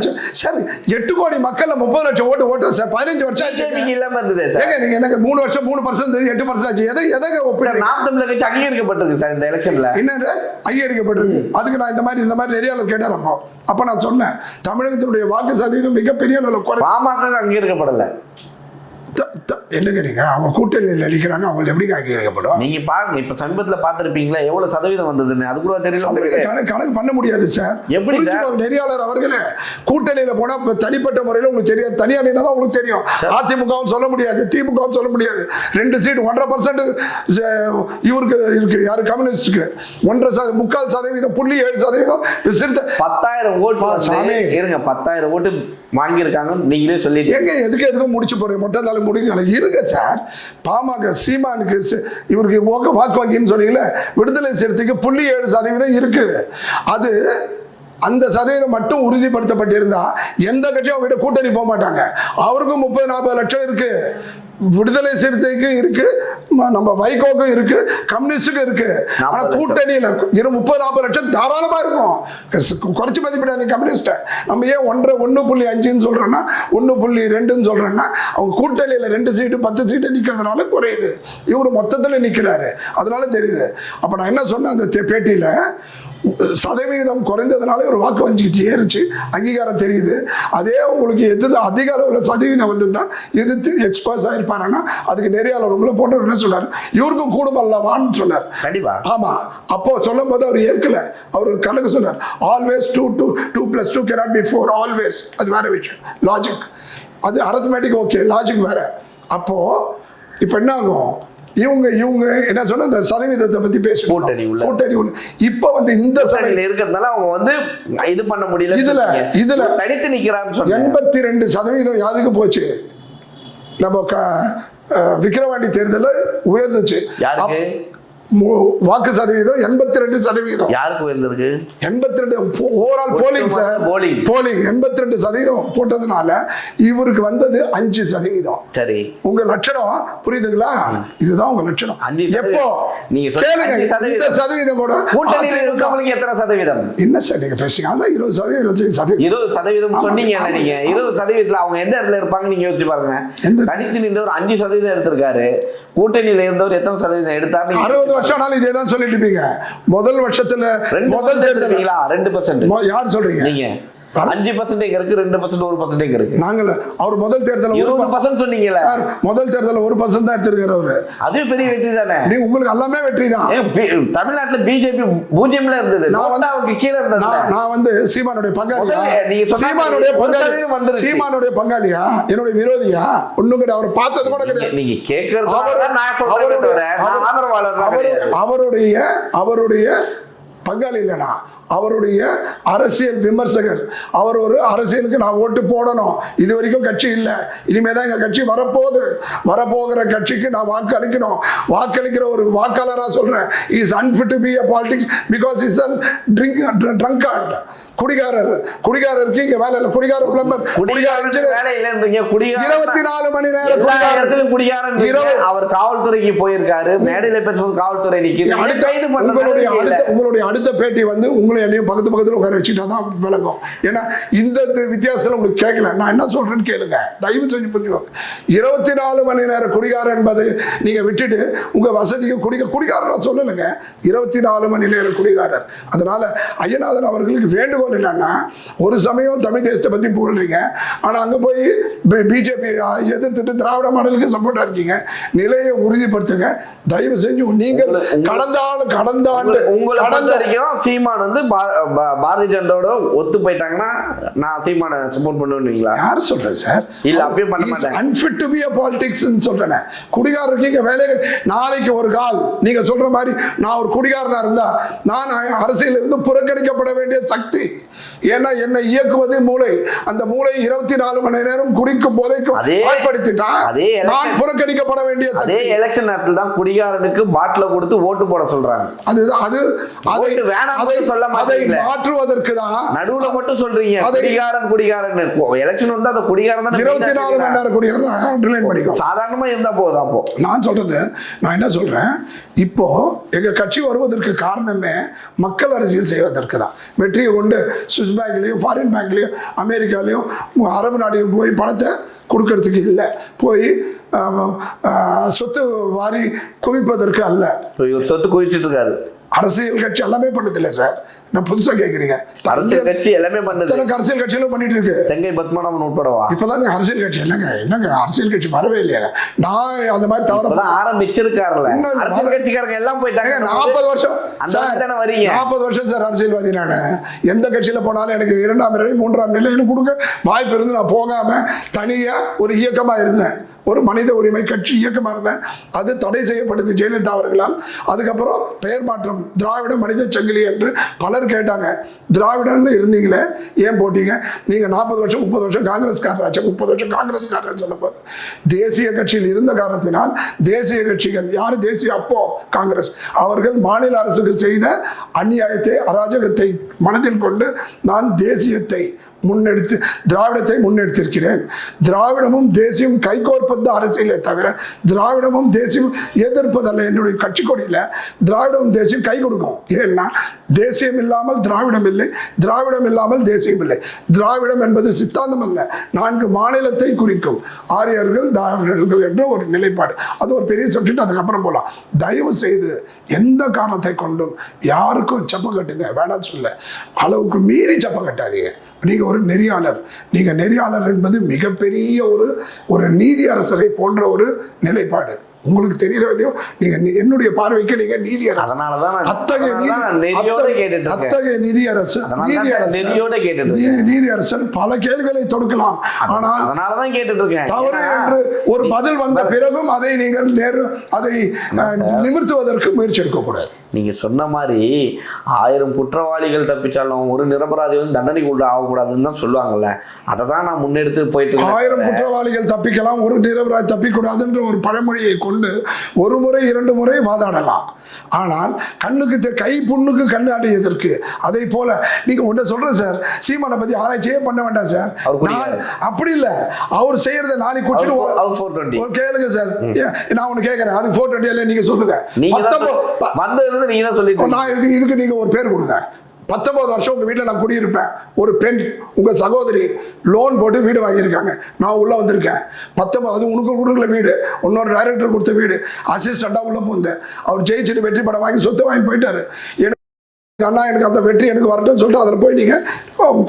சார் 8 கோடி மக்கள்ல 30 லட்சம் ஓட்டு ஓட்டு சார் 15 வருஷம் ஆச்சு இல்லாம இருந்தது சார். நீங்க எனக்கு 3 வருஷம் 3% 8% ஆச்சு. எதை ஒப்பிடுறீங்க? நாம் தமிழர் கட்சி அங்கீகரிக்கப்பட்டிருக்கு சார் இந்த எலெக்ஷன்ல. என்னது அங்கீகரிக்கப்பட்டிருக்கு? அதுக்கு நான் இந்த மாதிரி நெறியாளர் கேட்டார். அப்ப நான் சொன்னேன் தமிழகத்தினுடைய வாக்கு சதவீதம் மிகப்பெரிய அளவில் குறை. பாமக அங்கீகரிக்கப்படல. என்னங்க நீங்க அவங்க கூட்டணியில் அளிக்கிறாங்க, அவங்க எப்படி அங்கீகரிக்கப்படும்? நீங்க பாருங்க, இப்ப சமீபத்துல பாத்துருப்பீங்களா எவ்வளவு சதவீதம் வந்ததுன்னு? அது கூட தெரியல. கணக்கு பண்ண முடியாது சார். எப்படி நெறியாளர் அவர்களே கூட்டணியில போனா தனிப்பட்ட முறையில் உங்களுக்கு தெரியாது, தனியார் தான் உங்களுக்கு தெரியும். அதிமுகவும் சொல்ல முடியாது, திமுகவும் சொல்ல முடியாது. 2 சீட் 1.5% இவருக்கு இருக்கு, யாரு கம்யூனிஸ்டுக்கு 1.5% 0.7% சிறுத்தை 10,000 ஓட்டு இருங்க, 10,000 ஓட்டு வாங்கியிருக்காங்க. நீங்களே சொல்லிட்டு எதுக்கும் முடிச்சு போறீங்க, மொட்டை தாலும் முடிங்க இருங்க சார். பாமக சீமானுக்கு இவருக்கு வாக்கு வங்கின்னு சொன்னீங்களே, விடுதலை சிறுத்தைக்கு 0.7% இருக்கு. அது அந்த சதவீதம் மட்டும் உறுதிப்படுத்தப்பட்டிருந்தா எந்த கட்சியும் விட கூட்டணி போக மாட்டாங்க. அவருக்கும் 30-40 லட்சம் இருக்கு, விடுதலை சிறுத்தைக்கு இருக்கு, நம்ம வைகோக்கு இருக்கு, கம்யூனிஸ்டுக்கு இருக்கு. ஆனா கூட்டணியில 30-40 லட்சம் தாராளமா இருக்கும். குறைச்சு மதிப்பிடாது கம்யூனிஸ்ட. நம்ம ஏன் 1.5 சொல்றோம்னா 1.2 சொல்றோம்னா அவங்க கூட்டணியில 2 சீட்டு 10 சீட்டு நிக்கிறதுனால குறையுது. இவரு மொத்தத்துல நிக்கிறாரு, அதனால தெரியுது. அப்ப நான் என்ன சொன்னேன் அந்த பேட்டியில, சதவீதம் குறைந்ததுனால ஒரு வாக்கு வங்கிக்கு ஏறிச்சு, அங்கீகாரம் தெரியுது. அதே உங்களுக்கு அதிக அளவில் சதவீதம் வந்திருந்தா எதிர்த்து எக்ஸ்போஸ் ஆயிருப்பாருன்னா அதுக்கு நெறியாளர் உங்களை போன்றவர் என்ன சொன்னார், இவருக்கும் கூடும் அல்லவான்னு சொன்னார். ஆமா, அப்போ சொல்லும் போது அவர் ஏற்கல, அவர் கணக்கு சொன்னார். Always 2 + 2 cannot be 4 always. அது வேற விஷயம், லாஜிக். அது அரித்மெட்டிக் ஓகே, லாஜிக் வேற. அப்போ இப்ப என்ன ஆகும், இவங்க என்ன சொன்ன இந்த சதவீதத்தை பத்தி பேசுவோம். கூட்டணி உள்ள இப்ப இந்த சபையில இருக்கிறதுனால அவங்க இது பண்ண முடியல. இதுல தனித்து நிக்கிறான்னு 82% யாருக்கு போச்சு? நம்ம விக்கிரவாண்டி தேர்தலில் உயர்ந்துச்சு. வாக்கு சதவீதம் 82%. யாருக்கு உயர்ந்திருக்கு? 82 ஓவரால் போலிங் சார். போலிங் 82% போட்டதுனால இவருக்கு வந்தது 5%. சரி, உங்க லட்சணம் புரியுதுங்களா? இதுதான் உங்க லட்சணம். எப்போ கேளுங்க, இந்த சதவீதம் கூட எத்தனை சதவீதம் என்ன சார் நீங்க பேசுங்க? அதான் 20%, 20% சொன்னீங்க. நீங்க 20% அவங்க எந்த இடத்துல இருப்பாங்க நீங்க யோசிச்சு பாருங்க. தனித்து நின்று ஒரு 5% எடுத்திருக்காரு. கூட்டணியில இருந்தவர் எத்தனை சதவீதம் எடுத்தாரு? 60 வருஷம் ஆனாலும் இதே தான் சொல்லிட்டு இருப்பீங்க. முதல் வருஷத்துல முதல் தேர்தல் 2%. யார் சொல்றீங்க? நீங்க 5% இருக்கு, 2% 1% இருக்கு. நாங்கள அவர் முதல் தேர்தல் 20% சொன்னீங்கல சார், முதல் தேர்தல் 1% தான் எடுத்திருக்காரு அவரு. அது பெரிய வெற்றி தானே. நீங்க உங்களுக்கு எல்லாமே வெற்றி தான். தமிழ்நாட்டுல பிஜேபி 0ல இருந்தது, நோட்டாவுக்கு கீழ இருந்தது. நான் சீமானுடைய பங்காளியா? சீமானுடைய பங்காளியா? என்னுடைய விரோதியா? ஒண்ணும் கிடையாது. அவர் பார்த்தது கூட கிடையாது. நீங்க கேக்குறது அவருடைய பங்காளி இல்லைனா அவருடைய அரசியல் விமர்சகர். அவர் ஒரு அரசியலுக்கு நான் ஓட்டு போடணும், இது வரைக்கும் கட்சி இல்லை, இனிமே தான் எங்க கட்சி வரப்போகிற கட்சிக்கு நான் வாக்கு அளிக்கணும். வாக்களிக்கிற ஒரு வாக்காளராக சொல்றேன், is unfit to be a politics because he's a drunkard. குடிகாரருக்கு இங்க வேலை இல்லை. குடிகார பிளம்பர், 24 மணி நேரம் அவர் காவல்துறைக்கு போயிருக்காரு. மேடையில பேசும்போது காவல்துறை நிக்குது. உங்களுடைய அடுத்த பேட்டி உங்களை என்னையும் பக்கத்துல உட்கார வச்சுட்டா தான் விளங்கும். ஏன்னா இந்த வித்தியாசத்துல உங்களுக்கு கேட்கல, நான் என்ன சொல்றேன்னு கேளுங்க, தயவு செஞ்சு புரிஞ்சுக்கோங்க. 24 மணி நேரம் குடிகாரன் என்பது நீங்க விட்டுட்டு உங்க வசதிக்கு குடிகாரன் சொல்லலைங்க, 24 மணி நேரம் குடிகாரர். அதனால ஐயநாதன் அவர்களுக்கு வேண்டுகோள் என்னன்னா, ஒரு சமயம் தமிழ் தேசத்தை பத்தி புகழ்றீங்க, ஆனா அங்க போய் பிஜேபி எதிர்த்துட்டு திராவிட மாடலுக்கு சப்போர்ட்டா இருக்கீங்க. நிலையை உறுதிப்படுத்துங்க தயவு செஞ்சு. நீங்கள் கடந்த ஆண்டு சீமான் பாரதிய ஜனதாவோட ஒத்து போயிட்டாங்கன்னா நான் சீமான சப்போர்ட் பண்ணுவீங்களா? யார் சொல்றேன் சார்? இல்ல அப்படியே பண்ண மாட்டேன். unfit to be a politics ன்னு சொல்றேன். குடிகாரருக்கு இங்க வேலைகள் நாளைக்கு ஒரு கால் நீங்க சொல்ற மாதிரி நான் ஒரு குடிகாரனா இருந்தா நான் அரசியல் இருந்து புறக்கணிக்கப்பட வேண்டிய சக்தி. ஏன்னா என்னை இயக்குவது மூளை. அந்த மூளை 24 மணி நேரம் குடிக்கும் போதைக்கும் பயன்படுத்திட்டா நான் புறக்கணிக்கப்பட வேண்டிய சக்தி. அதே எலெக்ஷன் நேரத்தில் தான் குடிகாரனுக்கு பாட்டில கொடுத்து ஓட்டு போட சொல்றாங்க. அதை மாற்றுவதற்கு தான் நடுவுல மட்டும் சொல்றீங்க குடிகாரன் எலெக்ஷன் வந்து அந்த குடிகாரன் தான் 24 மணி நேரம் குடிகாரன் அண்டர்லைன் பண்ணிக்கும். சாதாரணமா இருந்தா போதும். அப்போ நான் சொல்றது, நான் என்ன சொல்றேன், இப்போ எங்கள் கட்சி வருவதற்கு காரணமே மக்கள் அரசியல் செய்வதற்கு தான். வெற்றியை கொண்டு சுவிஸ் பேங்க்லேயும் ஃபாரின் பேங்க்லேயும் அமெரிக்காலேயும் அரபு நாடுகளுக்கு போய் பணத்தை கொடுக்கறதுக்கு இல்லை, போய் சொத்து வாரி குவிப்பதற்கு அல்ல. சொத்து குவிச்சிட்டு இருக்காரு. அரசியல் கட்சி எல்லாமே பண்ணதில்லை சார். நான் புதுசா கேக்குறீங்க. அரசியல் கட்சி எல்லாமே பண்ணுது. அரசியல் கட்சியிலும் பண்ணிட்டு இருக்கு. செங்கை பத்மநாபன் உட்படவா? இப்பதாங்க அரசியல் கட்சி என்னங்க அரசியல் கட்சி வரவே இல்லையா? நான் அந்த மாதிரி தவற ஆரம்பிச்சிருக்காருல்ல. அரசியல் கட்சிக்காரங்க எல்லாம் போயிட்டாங்க. 40 வருஷம் சார் வரீங்க. 40 வருஷம் சார் அரசியல்வாதி. நான் எந்த கட்சியில போனாலும் எனக்கு 2ஆம் நிலை 3ஆம் நிலை எனக்கு கொடுக்க வாய்ப்பு இருந்து நான் போகாம தனியா ஒரு இயக்கமா இருந்தேன். ஒரு மனித உரிமை கட்சி இயக்கமா இருந்தேன். அது தடை செய்யப்பட்டது ஜெயலலிதா அவர்களால். அதுக்கப்புறம் பெயர் மாற்றம் திராவிட மனித சங்கிலி என்று பலர் கேட்டாங்க. திராவிடன்னு இருந்தீங்களே ஏன் போட்டீங்க? நீங்க 40 வருஷம் 30 வருஷம் காங்கிரஸ்காரராச்சு, 30 வருஷம் காங்கிரஸ்காரர் சொல்லும்போது தேசிய கட்சியில் இருந்த காரணத்தினால் தேசிய கட்சிகள் யாரு தேசிய அப்போ காங்கிரஸ் அவர்கள் மாநில அரசுக்கு செய்த அநியாயத்தை அராஜகத்தை மனதில் கொண்டு நான் தேசியத்தை முன்னெடுத்து திராவிடத்தை முன்னெடுத்திருக்கிறேன். திராவிடமும் தேசியம் கைகோர்ப்பது அரசியலே தவிர திராவிடமும் தேசியம் எதிர்ப்பதல்ல. என்னுடைய கட்சி கொடியில் திராவிடமும் தேசியம் கை கொடுக்கும். ஏன்னா தேசியம் இல்லாமல் திராவிடம் இல்லை, திராவிடம் இல்லாமல் தேசியம் இல்லை. திராவிடம் என்பது சித்தாந்தம் அல்ல, 4 மாநிலத்தை குறிக்கும். ஆரியர்கள் திராவிடர்கள் என்ற ஒரு நிலைப்பாடு. அது ஒரு பெரிய சப்ஜெக்ட், அதுக்கப்புறம் போகலாம். தயவு செய்து எந்த காரணத்தை கொண்டும் யாருக்கும் சப்ப கட்டுங்க வேணாம் சொல்ல, அளவுக்கு மீறி சப்ப கட்டாதீங்க. நீங்க ஒரு நெறியாளர். நீங்க நெறியாளர் என்பது மிகப்பெரிய ஒரு நீதி அரசரை போன்ற ஒரு நிலைப்பாடு. உங்களுக்கு தெரியுதோ இல்லையோ, நீங்க என்னுடைய பார்வைக்கு நீங்க நீதியரசு. அத்தகைய நீதியரசன் பல கேள்விகளை தொடுக்கலாம். ஆனால் தவறு என்று ஒரு பதில் வந்த பிறகும் அதை நீங்கள் அதை நிமிர்த்துவதற்கு முயற்சி எடுக்கக்கூடாது. நீங்க சொன்ன மாதிரி 1000 குற்றவாளிகள் தப்பிச்சாலும் ஒரு நிரபராதி வந்து தண்டனைக்கு உள்ள ஆகக்கூடாதுன்னு தான் சொல்லுவாங்கல்ல. அதை தான் நான் முன்னெடுத்து போயிட்டு 1000 குற்றவாளிகள் தப்பிக்கலாம், ஒரு நிரபராதி தப்பிக்கூடாதுன்ற ஒரு பழமொழியை கொண்டு ஒரு முறை 2 முறை வாதாடலாம். ஆனால் கண்ணுக்கு கை புண்ணுக்கு கண்ணு அடையதற்கு அதை போல நீங்க ஒன்றை சொல்றேன் சார், சீமானை பத்தி ஆராய்ச்சியே பண்ண வேண்டாம் சார். அப்படி இல்லை, அவர் செய்யறதை நாளைக்கு குடிச்சிட்டு கேளுங்க சார். நான் ஒண்ணு கேட்கறேன், அதுக்கு 420 நீங்க சொல்லுங்க. இதுக்கு நீங்க ஒரு பேர் கொடுங்க. 19 வருஷம் உங்க வீட்டில் நான் குடியிருப்பேன். ஒரு பெண் உங்க சகோதரி லோன் போட்டு வீடு வாங்கியிருக்காங்க, நான் உள்ள வந்திருக்கேன். 19 அது உனக்கு கொடுக்கல வீடு, இன்னொரு டைரக்டர் கொடுத்த வீடு, அசிஸ்டண்டா உள்ள போந்தேன். அவர் ஜெயிச்சுட்டு வெற்றி படம் வாங்கி சொத்து வாங்கி போயிட்டாரு. அண்ணா எனக்கு அந்த வெற்றி எனக்கு வரட்டும்னு சொல்லிட்டு அதில் போய் நீங்கள்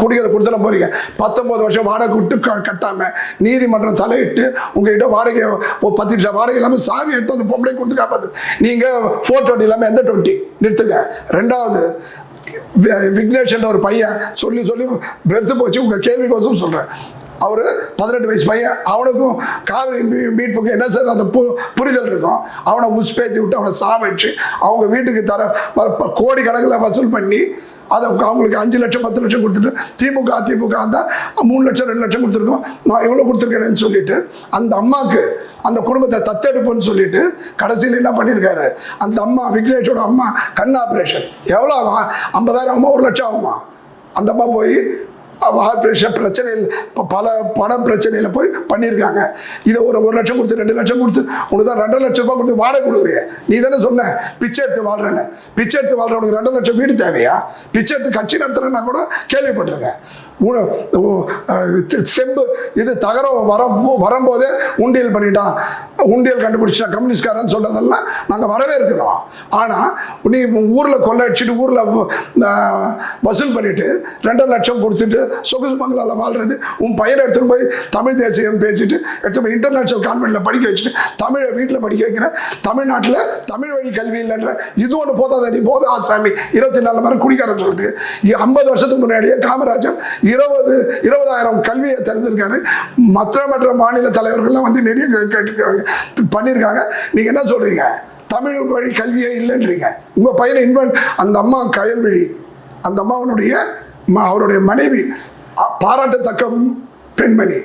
குடிகளை கொடுத்துட போறீங்க. 19 வருஷம் வாடகை விட்டு கட்டாம நீதிமன்றம் தலையிட்டு உங்ககிட்ட வாடகை 10 நிமிஷம் வாடகை இல்லாமல் சாவி எடுத்து அந்த பொம்பளை கொடுத்து காப்பாது. நீங்கள் 420 இல்லாமல் எந்த 20 நிறுத்துங்க. 2வது விக்னேஷ் என்ற ஒரு பையன் சொல்லி வெறுத்து போச்சு. உங்க கேள்விக்கோசம் சொல்றேன். அவர் 18 வயசு பையன், அவனுக்கும் காவிரி மீட்புக்கு என்ன சார் அந்த புரிதல் இருக்கும். அவனை உஸ்பேத்தி விட்டு அவனை சாவடிச்சு அவங்க வீட்டுக்கு கோடி கணக்கில் வசூல் பண்ணி அதை அவங்களுக்கு 5 லட்சம் 10 லட்சம் கொடுத்துட்டு திமுக அதிமுக அந்த 3 லட்சம் 2 லட்சம் கொடுத்துருக்கோம், நான் எவ்வளோ கொடுத்துருக்கேன்னு சொல்லிட்டு அந்த அம்மாவுக்கு அந்த குடும்பத்தை தத்தெடுப்புன்னு சொல்லிட்டு கடைசியில் என்ன பண்ணியிருக்காரு, அந்த அம்மா விக்னேஷோட அம்மா கண் ஆப்ரேஷன் எவ்வளோ ஆகும்? 50,000 ஆகுமா 1 லட்சம் ஆகுமா? அந்த அம்மா போய் ஆப்ரேஷன் பிரச்சனையில் பல பணம் பிரச்சனையில் போய் பண்ணியிருக்காங்க. இதை ஒரு 1 லட்சம் கொடுத்து 2 லட்சம் கொடுத்து உனக்கு தான் 2.5 லட்சம் ரூபாய் கொடுத்து வாடகை கொடுக்குறீங்க. நீ தானே சொன்ன பிச்சை எடுத்து வாழ்றேன்னு. பிச்சை எடுத்து வாழ்றவனுக்கு 2 லட்சம் வீடு தேவையா? பிச்சை எடுத்து கட்சி நடத்துறேன்னா கூட கேள்விப்பட்டிருக்கேன். செம்பு இது தகரம் வரும்போதே உண்டியல் பண்ணிட்டான், உண்டியல் கண்டுபிடிச்சா கம்யூனிஸ்ட்காரன்னு சொல்றதெல்லாம் நாங்கள் வரவேற்கிறோம். ஆனால் நீ ஊரில் கொள்ளையடிச்சிட்டு ஊரில் வசூல் பண்ணிட்டு 2 லட்சம் கொடுத்துட்டு சொகுசு பங்களாவில் வாழ்றது, உன் பையனை எடுத்துகிட்டு போய் தமிழ் தேசியம் பேசிட்டு எடுத்து போய் இன்டர்நேஷனல் கான்வென்ட்டில் படிக்க வச்சுட்டு தமிழை வீட்டில் படிக்க வைக்கிற, தமிழ்நாட்டில் தமிழ் வழி கல்வி இல்லைன்ற இது ஒன்று போதாத நீ போதும் ஆசாமி 24 மணி குடிக்காரன் சொல்றதுக்கு. 50 வருஷத்துக்கு முன்னாடியே காமராஜர் 20,000 கல்வியை திறந்திருக்காரு. மற்ற மாநில தலைவர்கள்லாம் வந்து நிறைய பண்ணியிருக்காங்க. நீங்க என்ன சொல்றீங்க? தமிழ் வழி கல்வியே இல்லைன்றீங்க. உங்க பையனை அந்த அம்மா கயல்விழி, அந்த அவருடைய மனைவி பாராட்டத்தக்க பெண்மணி.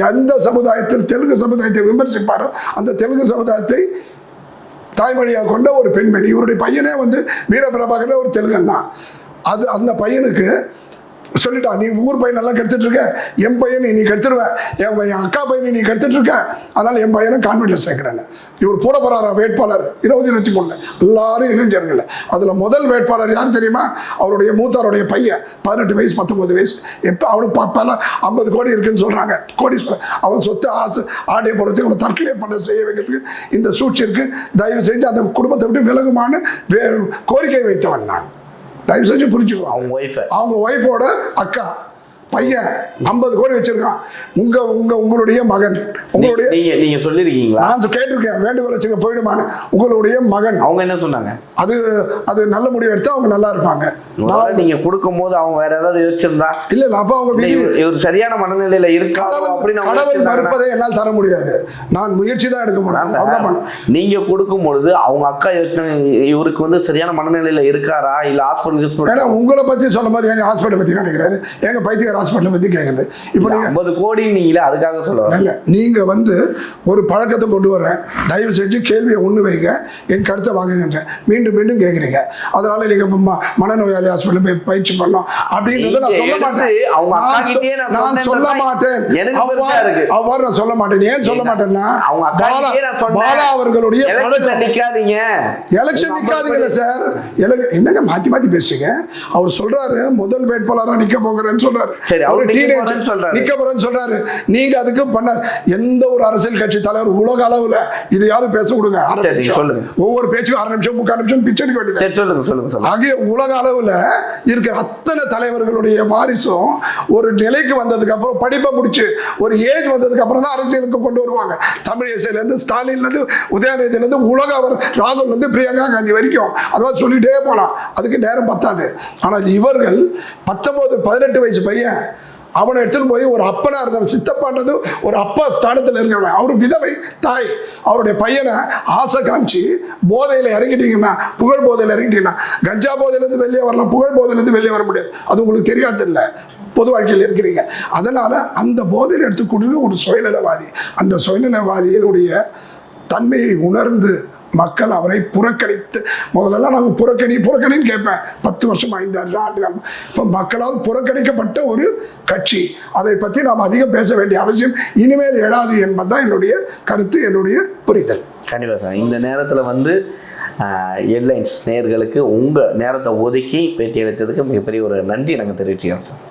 எந்த சமுதாயத்தில் தெலுங்கு சமுதாயத்தை விமர்சிப்பாரோ அந்த தெலுங்கு சமுதாயத்தை தாய்மொழியாக கொண்ட ஒரு பெண்மணி. இவருடைய பையனே வந்து வீரபிரபாகர் ஒரு தெலுங்கன் தான். அந்த பையனுக்கு சொல்லிட்டான், நீ ஊர் பையன் நல்லா கெடுத்துட்டு இருக்க, என் பையன் நீ கெடுத்துருவேன், என் அக்கா பையனை நீ கெடுத்துட்டு இருக்க, அதனால என் பையனை கான்வென்ட்ல சேர்க்கிறேன். இவர் போட போறாரா வேட்பாளர் 2023 எல்லாரும் இளைஞர்கள். அதுல முதல் வேட்பாளர் யார் தெரியுமா? அவருடைய மூத்தாருடைய பையன், 18 வயசு 19 வயசு. எப்ப அவனுக்கு பல 50 கோடி இருக்குன்னு சொல்றாங்க, கோடீஸ்வரன். அவன் சொத்து ஆசை ஆடைய போறதுக்கு அவனை தற்கொலை பண்ண செய்ய வைக்கிறதுக்கு இந்த சூழ்ச்சி இருக்கு. தயவு செஞ்சு அந்த குடும்பத்தை விட்டு விலகுமான கோரிக்கை வைத்தவன் நான். தயவு செஞ்சு புரிஞ்சுக்கோ. அவங்க ஒய்ஃபோட அக்கா பையன் 50 கோடி வச்சிருக்கான். உங்களுடைய மகன், உங்களுடைய நீங்க சொல்லிருக்கீங்களா? நான் கேட்டிருக்கேன், வேண்டுகோள் வச்சுக்க போயிடுமான்னு. உங்களுடைய மகன் அவங்க என்ன சொன்னாங்க? அது நல்ல முடிவு எடுத்தா அவங்க நல்லா இருப்பாங்க. நீங்க கொடுக்கும் போது அவங்க வேற ஏதாவது யோசிச்சிருந்தா? இல்ல அப்ப அவங்க ஒரு சரியான மனநிலையில இருக்காது அப்படின்னு கடவுள் மறுப்பதை என்னால் தர முடியாது. நான் முயற்சி தான் எடுக்க முடியும். நீங்க கொடுக்கும் பொழுது அவங்க அக்கா யோசனை இவருக்கு வந்து சரியான மனநிலையில இருக்காரா இல்ல ஹாஸ்பிட்டல்? உங்களை பத்தி சொல்லும் போது எங்க ஹாஸ்பிட்டல் பத்தி நினைக்கிறாரு, எங்க பைத்திய ஹாஸ்பிட்டல் பத்தி கேட்குறது. இப்போ நீங்க 50 கோடி நீங்களே அதுக்காக சொல்லுவாங்க. நீங்க வந்து ஒரு பழக்கத்தை கொண்டு வர்றேன், தயவு செஞ்சு கேள்வியை ஒண்ணு வைங்க, என் கருத்தை வாங்குகின்றேன், மீண்டும் மீண்டும் கேட்குறீங்க. அதனால நீங்க மனநோயாளி ஹாஸ்பிட்டல் போய் பயிற்சி பண்ணோம் அப்படின்றத நான் சொல்ல மாட்டேன். நான் சொல்ல மாட்டேன். அவ்வாறு நான் சொல்ல மாட்டேன். ஏன் சொல்ல மாட்டேன்னா, பாலா அவர்களுடைய எலெக்ஷன் நிக்காதீங்க சார். என்னங்க மாத்தி மாத்தி பேசுறீங்க? அவர் சொல்றாரு முதல் வேட்பாளராக நிக்க போகிறேன்னு சொல்றாரு, நிக்க போறேன்னு சொல்றாரு. நீங்க அதுக்கு பண்ண எந்த ஒரு அரசியல் கட்சி தலைவர் உலக அளவுல இதையாவது பேச கொடுங்க. ஒவ்வொரு பேச்சுக்கும் 1/2 நிமிஷம் 3/4 நிமிஷம் பிச்சை எடுக்க வேண்டியது. ஆகிய உலக அளவுல இருக்கிற அத்தனை தலைவர்களுடைய வாரிசும் ஒரு நிலைக்கு வந்ததுக்கு அப்புறம், படிப்பை முடிச்சு ஒரு ஏஜ் வந்ததுக்கு அப்புறம் தான் அரசியலுக்கு கொண்டு வருவாங்க. தமிழிசையில இருந்து ஸ்டாலின்ல இருந்து உதயநிதியில இருந்து உலக அவர் ராகுல் இருந்து பிரியங்கா காந்தி வரைக்கும் அதெல்லாம் சொல்லிட்டே போலாம். அதுக்கு நேரம் பத்தாது. ஆனால் இவர்கள் 19-18 வயசு பையன், அவனை எடுத்துட்டு போய் ஒரு அப்பனா இருந்தார், சித்தப்பான்றது ஒரு அப்பா ஸ்தானத்தில் இருக்கிறவன், அவரு விதவை தாய், அவருடைய பையனை ஆசை காமிச்சு போதையில இறங்கிட்டீங்கன்னா, புகழ் போதையில இறங்கிட்டீங்கன்னா, கஞ்சா போதையிலேருந்து வெளியே வரலாம், புகழ் போதையிலேருந்து வெளியே வர முடியாது. அது உங்களுக்கு தெரியாது இல்லை, பொது வாழ்க்கையில் இருக்கிறீங்க. அதனால அந்த போதையில் எடுத்துக்கொண்டு ஒரு சுயநலவாதி, அந்த சுயநலவாதியினுடைய தன்மையை உணர்ந்து மக்கள் அவரை புறக்கணித்து, முதல்ல நாங்கள் புறக்கணின்னு கேட்பேன், 10 வருஷம் 5-6 ஆண்டுகள். இப்போ மக்களால் புறக்கணிக்கப்பட்ட ஒரு கட்சி, அதை பற்றி நாம் அதிகம் பேச வேண்டிய அவசியம் இனிமேல் எழாது என்பதுதான் என்னுடைய கருத்து, என்னுடைய புரிதல். கண்டிப்பாக சார். இந்த நேரத்தில் வந்து ஹெட்லைன்ஸ் நேயர்களுக்கு உங்கள் நேரத்தை ஒதுக்கி பேட்டி அளித்ததுக்கு மிகப்பெரிய ஒரு நன்றி நாங்கள் தெரிவிச்சுக்கிறோம் சார்.